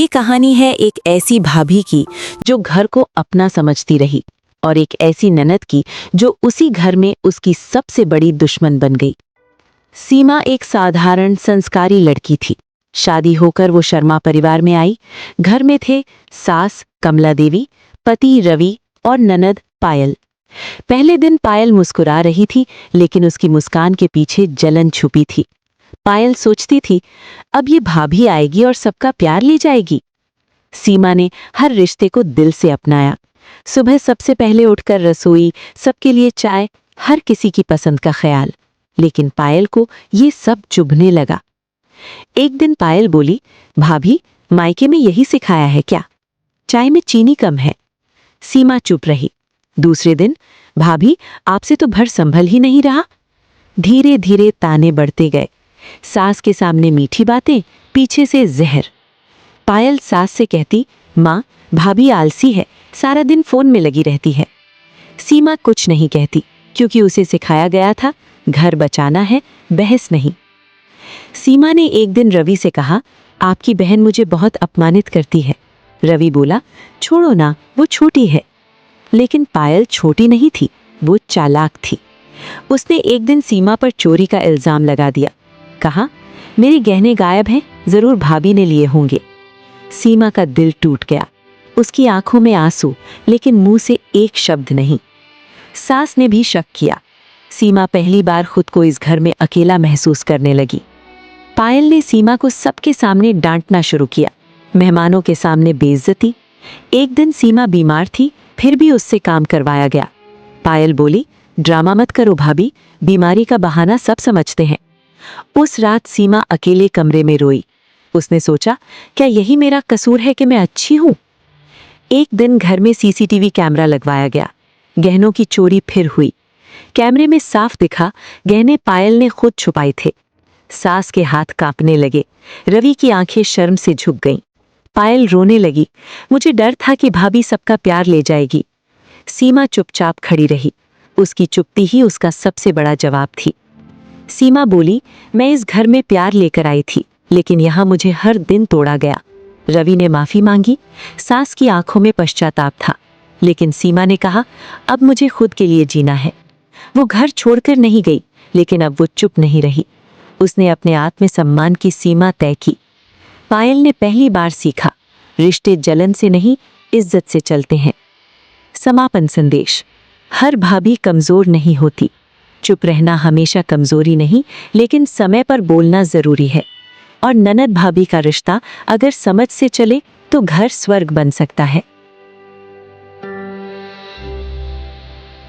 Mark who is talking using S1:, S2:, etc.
S1: ये कहानी है एक ऐसी भाभी की जो घर को अपना समझती रही और एक ऐसी ननद की जो उसी घर में उसकी सबसे बड़ी दुश्मन बन गई। सीमा एक साधारण संस्कारी लड़की थी। शादी होकर वो शर्मा परिवार में आई। घर में थे सास कमला देवी, पति रवि और ननद पायल। पहले दिन पायल मुस्कुरा रही थी, लेकिन उसकी मुस्कान के पीछे जलन छुपी थी। पायल सोचती थी, अब ये भाभी आएगी और सबका प्यार ले जाएगी। सीमा ने हर रिश्ते को दिल से अपनाया। सुबह सबसे पहले उठकर रसोई, सबके लिए चाय, हर किसी की पसंद का ख्याल। लेकिन पायल को ये सब चुभने लगा। एक दिन पायल बोली, भाभी, मायके में यही सिखाया है क्या? चाय में चीनी कम है। सीमा चुप रही। दूसरे दिन, भाभी, आपसे तो भर संभल ही नहीं रहा। धीरे धीरे ताने बढ़ते गए। सास के सामने मीठी बातें, पीछे से जहर। पायल सास से कहती, माँ, भाभी आलसी है, सारा दिन फोन में लगी रहती है। सीमा कुछ नहीं कहती, क्योंकि उसे सिखाया गया था, घर बचाना है, बहस नहीं। सीमा ने एक दिन रवि से कहा, आपकी बहन मुझे बहुत अपमानित करती है। रवि बोला, छोड़ो ना, वो छोटी है। लेकिन पायल छोटी नहीं थी, वो चालाक थी। उसने एक दिन सीमा पर चोरी का इल्जाम लगा दिया। कहा, मेरे गहने गायब हैं, जरूर भाभी ने लिए होंगे। सीमा का दिल टूट गया। उसकी आंखों में आंसू, लेकिन मुंह से एक शब्द नहीं। सास ने भी शक किया। सीमा पहली बार खुद को इस घर में अकेला महसूस करने लगी। पायल ने सीमा को सबके सामने डांटना शुरू किया। मेहमानों के सामने बेइज्जती। एक दिन सीमा बीमार थी, फिर भी उससे काम करवाया गया। पायल बोली, ड्रामा मत करो भाभी, बीमारी का बहाना सब समझते हैं। उस रात सीमा अकेले कमरे में रोई। उसने सोचा, क्या यही मेरा कसूर है कि मैं अच्छी हूं? एक दिन घर में सीसीटीवी कैमरा लगवाया गया। गहनों की चोरी फिर हुई। कैमरे में साफ दिखा, गहने पायल ने खुद छुपाए थे। सास के हाथ कांपने लगे। रवि की आंखें शर्म से झुक गईं। पायल रोने लगी, मुझे डर था कि भाभी सबका प्यार ले जाएगी। सीमा चुपचाप खड़ी रही। उसकी चुप्पी ही उसका सबसे बड़ा जवाब थी। सीमा बोली, मैं इस घर में प्यार लेकर आई थी, लेकिन यहाँ मुझे हर दिन तोड़ा गया। रवि ने माफी मांगी। सास की आंखों में पश्चाताप था, लेकिन सीमा ने कहा, अब मुझे खुद के लिए जीना है। वो घर छोड़कर नहीं गई, लेकिन अब वो चुप नहीं रही। उसने अपने आत्मसम्मान की सीमा तय की। पायल ने पहली बार सीखा, रिश्ते जलन से नहीं, इज्जत से चलते हैं। समापन संदेश, हर भाभी कमजोर नहीं होती। चुप रहना हमेशा कमजोरी नहीं, लेकिन समय पर बोलना जरूरी है। और ननद भाभी का रिश्ता अगर समझ से चले तो घर स्वर्ग बन सकता है।